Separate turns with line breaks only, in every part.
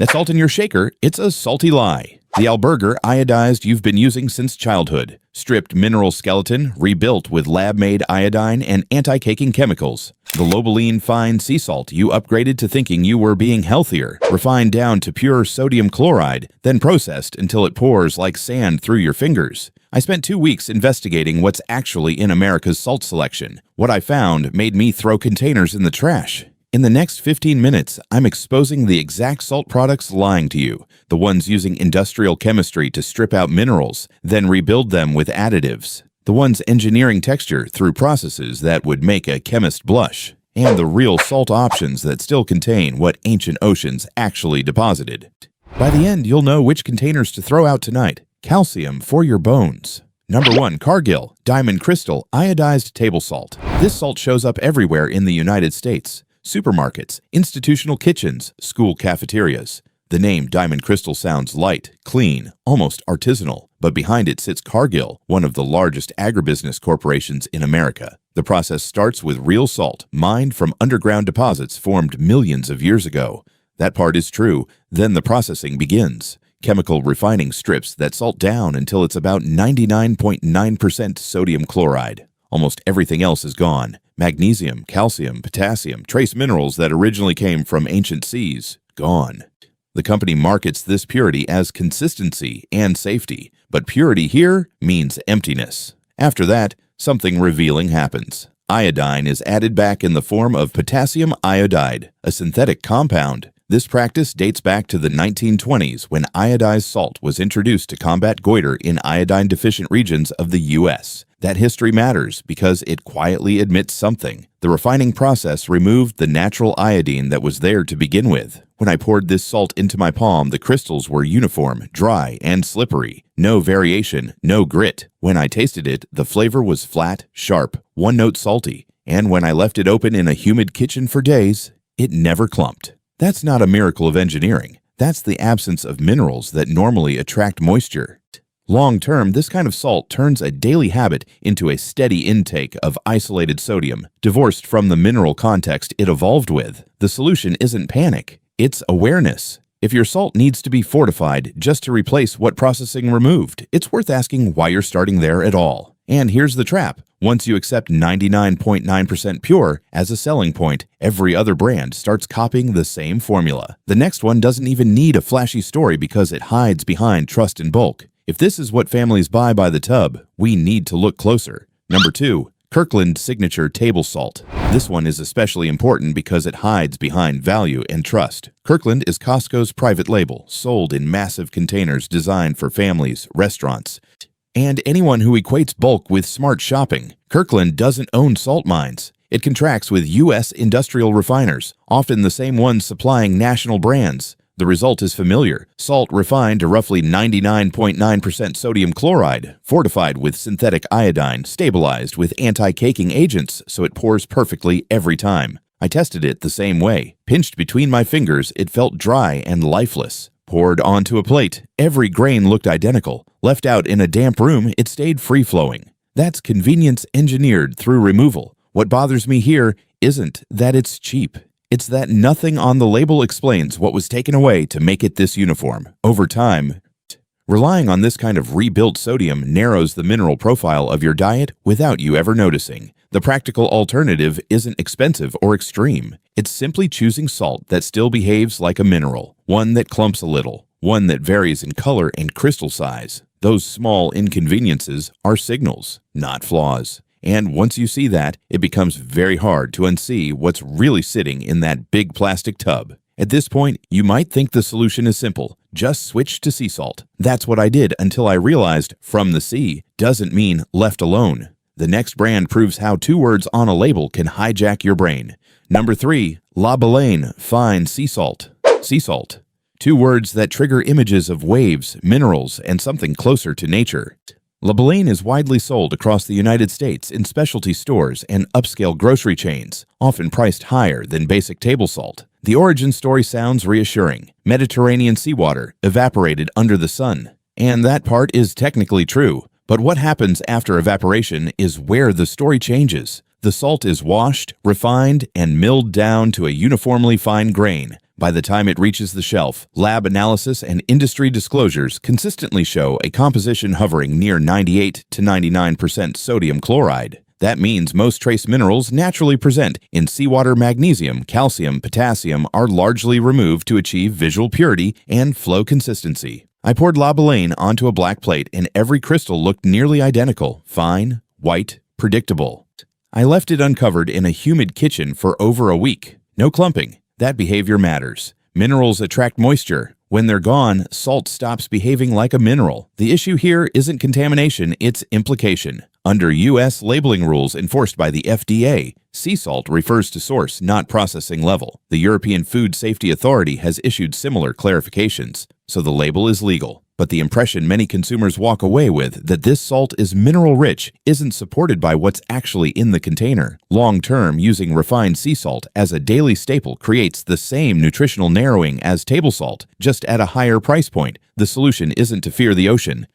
That salt in your shaker, it's a salty lie. The Alberger iodized you've been using since childhood. Stripped mineral skeleton, rebuilt with lab-made iodine and anti-caking chemicals. The Lobeline fine sea salt you upgraded to thinking you were being healthier. Refined down to pure sodium chloride, then processed until it pours like sand through your fingers. I spent 2 weeks investigating what's actually in America's salt selection. What I found made me throw containers in the trash. In the next 15 minutes, I'm exposing the exact salt products lying to you, the ones using industrial chemistry to strip out minerals, then rebuild them with additives, the ones engineering texture through processes that would make a chemist blush, and the real salt options that still contain what ancient oceans actually deposited. By the end, you'll know which containers to throw out tonight. Calcium for your bones. Number 1. Cargill Diamond Crystal Iodized Table Salt. This salt shows up everywhere in the United States. Supermarkets, institutional kitchens, school cafeterias. The name Diamond Crystal sounds light, clean, almost artisanal, but behind it sits Cargill, one of the largest agribusiness corporations in America. The process starts with real salt, mined from underground deposits formed millions of years ago. That part is true. Then the processing begins. Chemical refining strips that salt down until it's about 99.9% sodium chloride. Almost everything else is gone. Magnesium, calcium, potassium, trace minerals that originally came from ancient seas, gone. The company markets this purity as consistency and safety, but purity here means emptiness. After that, something revealing happens. Iodine is added back in the form of potassium iodide, a synthetic compound. This practice dates back to the 1920s when iodized salt was introduced to combat goiter in iodine-deficient regions of the U.S. That history matters because it quietly admits something. The refining process removed the natural iodine that was there to begin with. When I poured this salt into my palm, the crystals were uniform, dry, and slippery. No variation, no grit. When I tasted it, the flavor was flat, sharp, one-note salty. And when I left it open in a humid kitchen for days, it never clumped. That's not a miracle of engineering. That's the absence of minerals that normally attract moisture. Long-term, this kind of salt turns a daily habit into a steady intake of isolated sodium, divorced from the mineral context it evolved with. The solution isn't panic, it's awareness. If your salt needs to be fortified just to replace what processing removed, it's worth asking why you're starting there at all. And here's the trap. Once you accept 99.9% pure as a selling point, every other brand starts copying the same formula. The next one doesn't even need a flashy story because it hides behind trust in bulk. If this is what families buy by the tub, we need to look closer. Number 2. Kirkland Signature Table Salt. This one is especially important because it hides behind value and trust. Kirkland is Costco's private label, sold in massive containers designed for families, restaurants, and anyone who equates bulk with smart shopping. Kirkland doesn't own salt mines. It contracts with U.S. industrial refiners, often the same ones supplying national brands. The result is familiar. Salt refined to roughly 99.9% sodium chloride, fortified with synthetic iodine, stabilized with anti-caking agents so it pours perfectly every time. I tested it the same way. Pinched between my fingers, it felt dry and lifeless. Poured onto a plate, every grain looked identical. Left out in a damp room, it stayed free-flowing. That's convenience engineered through removal. What bothers me here isn't that it's cheap. It's that nothing on the label explains what was taken away to make it this uniform. Over time, relying on this kind of rebuilt sodium narrows the mineral profile of your diet without you ever noticing. The practical alternative isn't expensive or extreme. It's simply choosing salt that still behaves like a mineral, one that clumps a little, one that varies in color and crystal size. Those small inconveniences are signals, not flaws. And once you see that, it becomes very hard to unsee what's really sitting in that big plastic tub. At this point, you might think the solution is simple. Just switch to sea salt. That's what I did until I realized from the sea doesn't mean left alone. The next brand proves how 2 words on a label can hijack your brain. Number 3. Lobeline Fine Sea Salt. Sea salt. 2 words that trigger images of waves, minerals, and something closer to nature. Lobeline is widely sold across the United States in specialty stores and upscale grocery chains, often priced higher than basic table salt. The origin story sounds reassuring. Mediterranean seawater, evaporated under the sun. And that part is technically true. But what happens after evaporation is where the story changes. The salt is washed, refined, and milled down to a uniformly fine grain. By the time it reaches the shelf, lab analysis and industry disclosures consistently show a composition hovering near 98 to 99% sodium chloride. That means most trace minerals naturally present in seawater magnesium, calcium, potassium are largely removed to achieve visual purity and flow consistency. I poured Labalane onto a black plate and every crystal looked nearly identical, fine, white, predictable. I left it uncovered in a humid kitchen for over a week. No clumping. That behavior matters. Minerals attract moisture. When they're gone, salt stops behaving like a mineral. The issue here isn't contamination, it's implication. Under U.S. labeling rules enforced by the FDA, sea salt refers to source, not processing level. The European Food Safety Authority has issued similar clarifications, so the label is legal. But the impression many consumers walk away with that this salt is mineral-rich isn't supported by what's actually in the container. Long-term, using refined sea salt as a daily staple creates the same nutritional narrowing as table salt, just at a higher price point. The solution isn't to fear the ocean.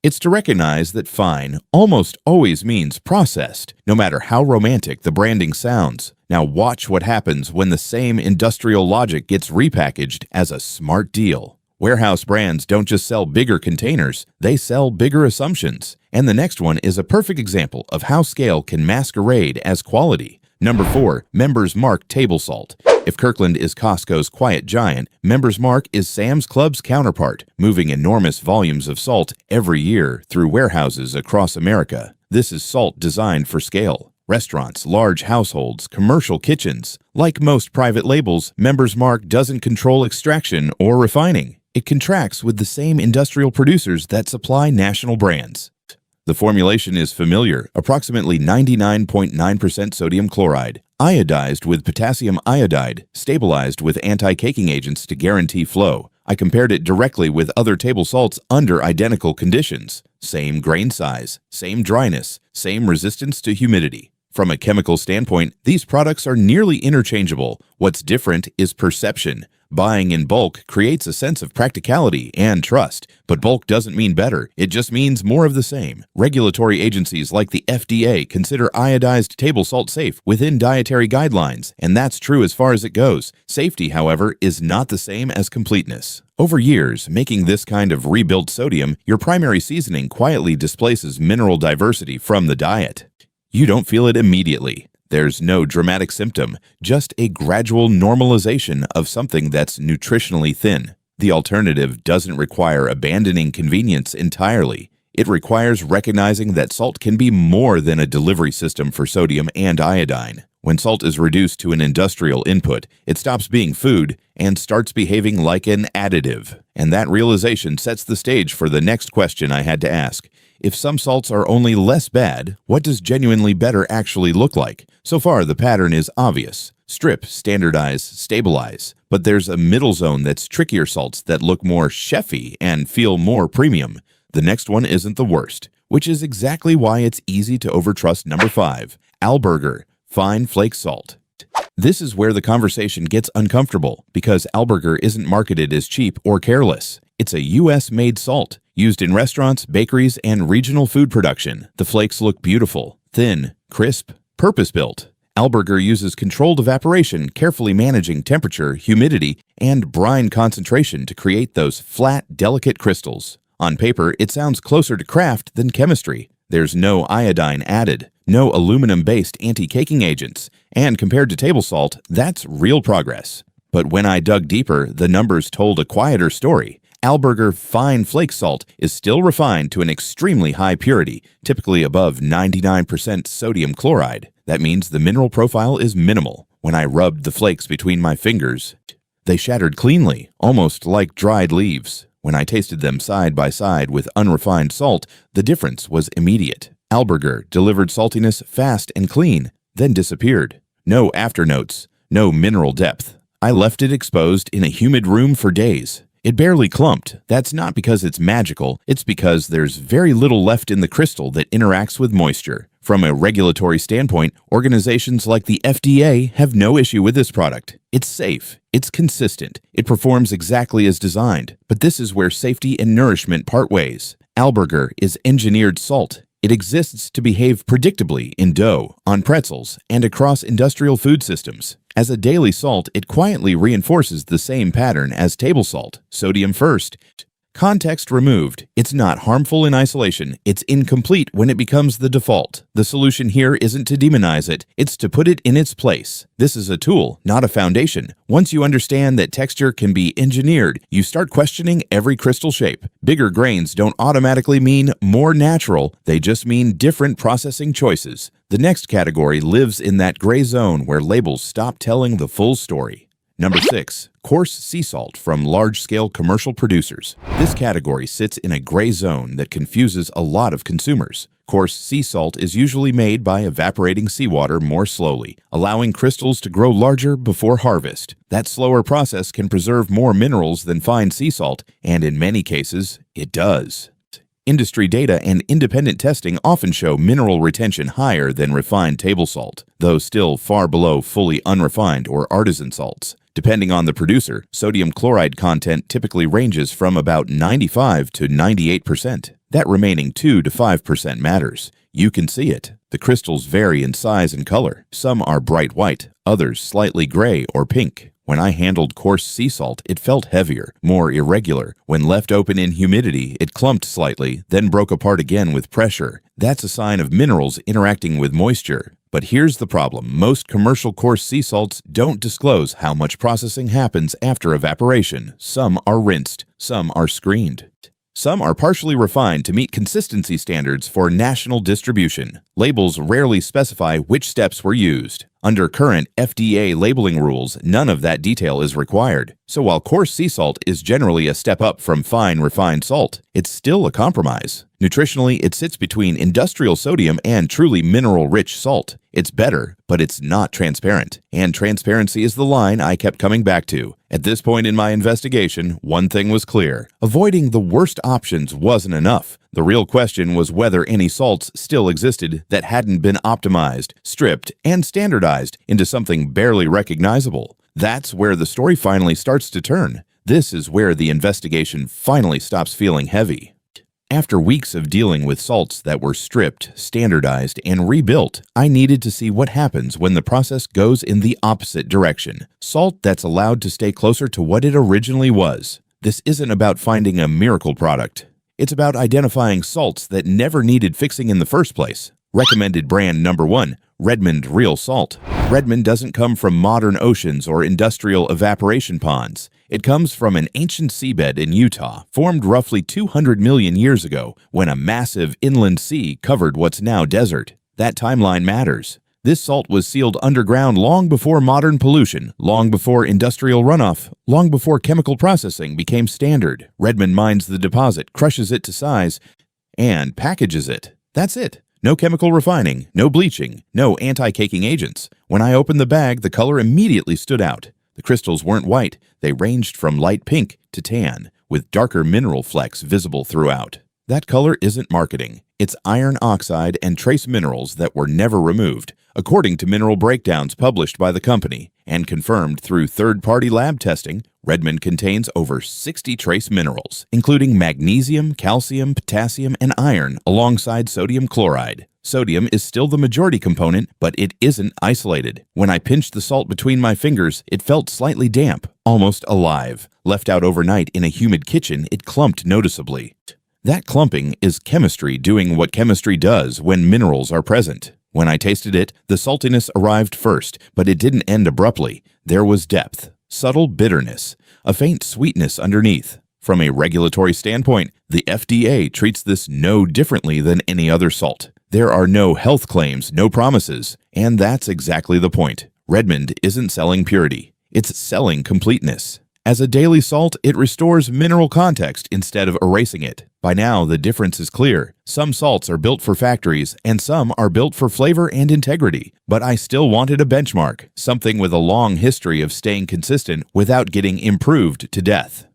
It's to recognize that fine almost always means processed, no matter how romantic the branding sounds. Now watch what happens when the same industrial logic gets repackaged as a smart deal. Warehouse brands don't just sell bigger containers, they sell bigger assumptions. And the next one is a perfect example of how scale can masquerade as quality. Number 4, Members Mark table salt. If Kirkland is Costco's quiet giant, Members Mark is Sam's Club's counterpart, moving enormous volumes of salt every year through warehouses across America. This is salt designed for scale. Restaurants, large households, commercial kitchens. Like most private labels, Members Mark doesn't control extraction or refining. It contracts with the same industrial producers that supply national brands. The formulation is familiar, approximately 99.9% sodium chloride, iodized with potassium iodide, stabilized with anti-caking agents to guarantee flow. I compared it directly with other table salts under identical conditions. Same grain size, same dryness, same resistance to humidity. From a chemical standpoint, these products are nearly interchangeable. What's different is perception. Buying in bulk creates a sense of practicality and trust, but bulk doesn't mean better, it just means more of the same. Regulatory agencies like the FDA consider iodized table salt safe within dietary guidelines, and that's true as far as it goes. Safety, however, is not the same as completeness. Over years, making this kind of rebuilt sodium your primary seasoning quietly displaces mineral diversity from the diet. You don't feel it immediately. There's no dramatic symptom, just a gradual normalization of something that's nutritionally thin. The alternative doesn't require abandoning convenience entirely. It requires recognizing that salt can be more than a delivery system for sodium and iodine. When salt is reduced to an industrial input, it stops being food and starts behaving like an additive. And that realization sets the stage for the next question I had to ask. If some salts are only less bad, what does genuinely better actually look like? So far, the pattern is obvious. Strip, standardize, stabilize. But there's a middle zone that's trickier salts that look more chefy and feel more premium. The next one isn't the worst, which is exactly why it's easy to overtrust number 5, Alberger, fine flake salt. This is where the conversation gets uncomfortable because Alberger isn't marketed as cheap or careless. It's a U.S.-made salt, used in restaurants, bakeries, and regional food production. The flakes look beautiful, thin, crisp, purpose-built. Alberger uses controlled evaporation, carefully managing temperature, humidity, and brine concentration to create those flat, delicate crystals. On paper, it sounds closer to craft than chemistry. There's no iodine added, no aluminum-based anti-caking agents, and compared to table salt, that's real progress. But when I dug deeper, the numbers told a quieter story. Alberger fine flake salt is still refined to an extremely high purity, typically above 99% sodium chloride. That means the mineral profile is minimal. When I rubbed the flakes between my fingers, they shattered cleanly, almost like dried leaves. When I tasted them side by side with unrefined salt, the difference was immediate. Alberger delivered saltiness fast and clean, then disappeared. No afternotes, no mineral depth. I left it exposed in a humid room for days. It barely clumped. That's not because it's magical, it's because there's very little left in the crystal that interacts with moisture. From a regulatory standpoint, organizations like the FDA have no issue with this product. It's safe, it's consistent, it performs exactly as designed. But this is where safety and nourishment part ways. Alberger is engineered salt. It exists to behave predictably in dough, on pretzels, and across industrial food systems. As a daily salt, it quietly reinforces the same pattern as table salt, sodium first. Context removed. It's not harmful in isolation. It's incomplete when it becomes the default. The solution here isn't to demonize it, it's to put it in its place. This is a tool, not a foundation. Once you understand that texture can be engineered, you start questioning every crystal shape. Bigger grains don't automatically mean more natural, they just mean different processing choices. The next category lives in that gray zone where labels stop telling the full story. Number 6. Coarse sea salt from large-scale commercial producers. This category sits in a gray zone that confuses a lot of consumers. Coarse sea salt is usually made by evaporating seawater more slowly, allowing crystals to grow larger before harvest. That slower process can preserve more minerals than fine sea salt, and in many cases, it does. Industry data and independent testing often show mineral retention higher than refined table salt, though still far below fully unrefined or artisan salts. Depending on the producer, sodium chloride content typically ranges from about 95 to 98%. That remaining 2 to 5% matters. You can see it. The crystals vary in size and color. Some are bright white, others slightly gray or pink. When I handled coarse sea salt, it felt heavier, more irregular. When left open in humidity, it clumped slightly, then broke apart again with pressure. That's a sign of minerals interacting with moisture. But here's the problem. Most commercial coarse sea salts don't disclose how much processing happens after evaporation. Some are rinsed, some are screened. Some are partially refined to meet consistency standards for national distribution. Labels rarely specify which steps were used. Under current FDA labeling rules, none of that detail is required. So while coarse sea salt is generally a step up from fine refined salt, it's still a compromise. Nutritionally, it sits between industrial sodium and truly mineral-rich salt. It's better, but it's not transparent. And transparency is the line I kept coming back to. At this point in my investigation, one thing was clear. Avoiding the worst options wasn't enough. The real question was whether any salts still existed that hadn't been optimized, stripped, and standardized into something barely recognizable. That's where the story finally starts to turn. This is where the investigation finally stops feeling heavy. After weeks of dealing with salts that were stripped, standardized, and rebuilt, I needed to see what happens when the process goes in the opposite direction. Salt that's allowed to stay closer to what it originally was. This isn't about finding a miracle product. It's about identifying salts that never needed fixing in the first place. Recommended brand number 1, Redmond Real Salt. Redmond doesn't come from modern oceans or industrial evaporation ponds. It comes from an ancient seabed in Utah, formed roughly 200 million years ago when a massive inland sea covered what's now desert. That timeline matters. This salt was sealed underground long before modern pollution, long before industrial runoff, long before chemical processing became standard. Redmond mines the deposit, crushes it to size, and packages it. That's it. No chemical refining, no bleaching, no anti-caking agents. When I opened the bag, the color immediately stood out. The crystals weren't white. They ranged from light pink to tan, with darker mineral flecks visible throughout. That color isn't marketing. It's iron oxide and trace minerals that were never removed, according to mineral breakdowns published by the company and confirmed through third-party lab testing. Redmond contains over 60 trace minerals, including magnesium, calcium, potassium, and iron, alongside sodium chloride. Sodium is still the majority component, but it isn't isolated. When I pinched the salt between my fingers, it felt slightly damp, almost alive. Left out overnight in a humid kitchen, it clumped noticeably. That clumping is chemistry doing what chemistry does when minerals are present. When I tasted it, the saltiness arrived first, but it didn't end abruptly. There was depth, subtle bitterness, a faint sweetness underneath. From a regulatory standpoint, the FDA treats this no differently than any other salt. There are no health claims, no promises, and that's exactly the point. Redmond isn't selling purity, it's selling completeness. As a daily salt, it restores mineral context instead of erasing it. By now, the difference is clear. Some salts are built for factories, and some are built for flavor and integrity. But I still wanted a benchmark, something with a long history of staying consistent without getting improved to death.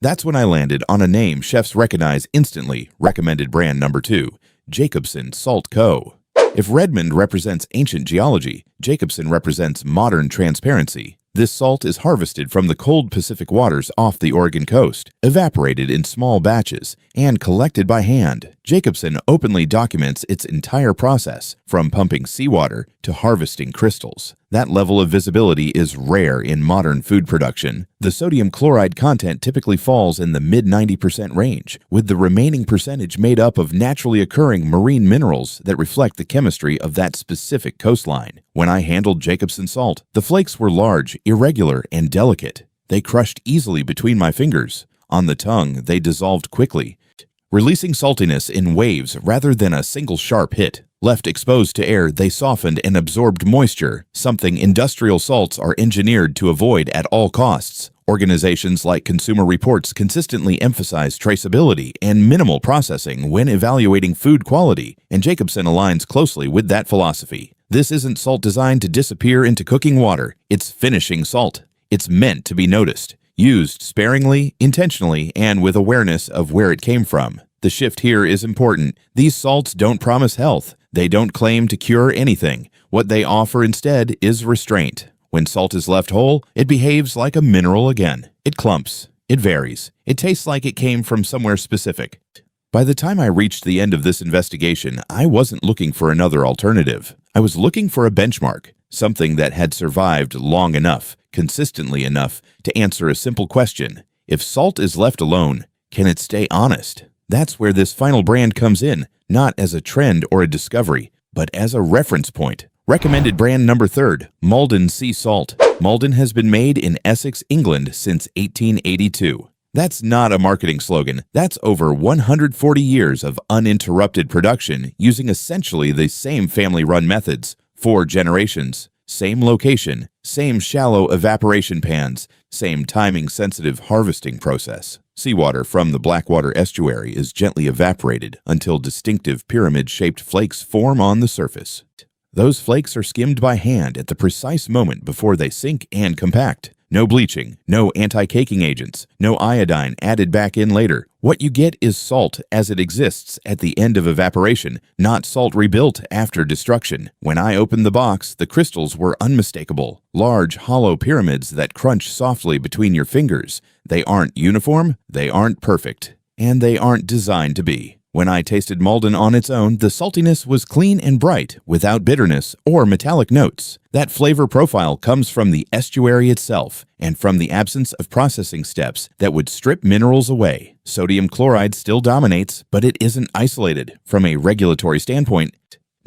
That's when I landed on a name chefs recognize instantly. Recommended brand number 2, Jacobsen Salt Co. If Redmond represents ancient geology, Jacobsen represents modern transparency. This salt is harvested from the cold Pacific waters off the Oregon coast, evaporated in small batches, and collected by hand. Jacobsen openly documents its entire process, from pumping seawater to harvesting crystals. That level of visibility is rare in modern food production. The sodium chloride content typically falls in the mid-90% range, with the remaining percentage made up of naturally occurring marine minerals that reflect the chemistry of that specific coastline. When I handled Jacobsen salt, the flakes were large, irregular, and delicate. They crushed easily between my fingers. On the tongue, they dissolved quickly, releasing saltiness in waves rather than a single sharp hit. Left exposed to air, they softened and absorbed moisture, something industrial salts are engineered to avoid at all costs. Organizations like Consumer Reports consistently emphasize traceability and minimal processing when evaluating food quality, and Jacobsen aligns closely with that philosophy. This isn't salt designed to disappear into cooking water. It's finishing salt. It's meant to be noticed, used sparingly, intentionally, and with awareness of where it came from. The shift here is important. These salts don't promise health. They don't claim to cure anything. What they offer instead is restraint. When salt is left whole, it behaves like a mineral again. It clumps. It varies. It tastes like it came from somewhere specific. By the time I reached the end of this investigation, I wasn't looking for another alternative. I was looking for a benchmark, something that had survived long enough, consistently enough, to answer a simple question. If salt is left alone, can it stay honest? That's where this final brand comes in, not as a trend or a discovery, but as a reference point. Recommended brand number 3, Maldon Sea Salt. Maldon has been made in Essex, England since 1882. That's not a marketing slogan. That's over 140 years of uninterrupted production using essentially the same family-run methods. 4 generations, same location, same shallow evaporation pans, same timing-sensitive harvesting process. Seawater from the Blackwater estuary is gently evaporated until distinctive pyramid-shaped flakes form on the surface. Those flakes are skimmed by hand at the precise moment before they sink and compact. No bleaching, no anti-caking agents, no iodine added back in later. What you get is salt as it exists at the end of evaporation, not salt rebuilt after destruction. When I opened the box, the crystals were unmistakable. Large, hollow pyramids that crunch softly between your fingers. They aren't uniform, they aren't perfect, and they aren't designed to be. When I tasted Maldon on its own, the saltiness was clean and bright, without bitterness or metallic notes. That flavor profile comes from the estuary itself and from the absence of processing steps that would strip minerals away. Sodium chloride still dominates, but it isn't isolated. From a regulatory standpoint,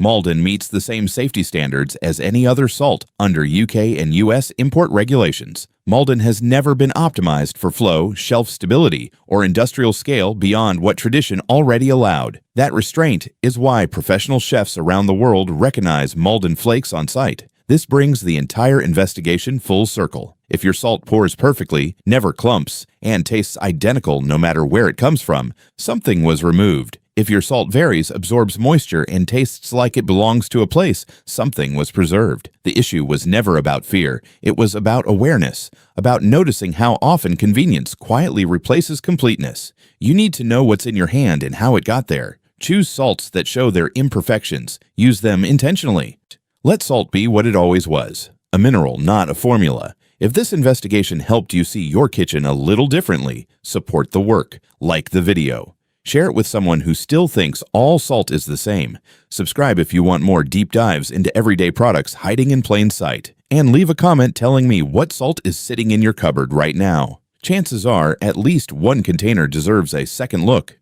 Maldon meets the same safety standards as any other salt under UK and US import regulations. Maldon has never been optimized for flow, shelf stability, or industrial scale beyond what tradition already allowed. That restraint is why professional chefs around the world recognize Maldon flakes on site. This brings the entire investigation full circle. If your salt pours perfectly, never clumps, and tastes identical no matter where it comes from, something was removed. If your salt varies, absorbs moisture, and tastes like it belongs to a place, something was preserved. The issue was never about fear. It was about awareness, about noticing how often convenience quietly replaces completeness. You need to know what's in your hand and how it got there. Choose salts that show their imperfections. Use them intentionally. Let salt be what it always was, a mineral, not a formula. If this investigation helped you see your kitchen a little differently, support the work. Like the video. Share it with someone who still thinks all salt is the same. Subscribe if you want more deep dives into everyday products hiding in plain sight. And leave a comment telling me what salt is sitting in your cupboard right now. Chances are, at least one container deserves a second look.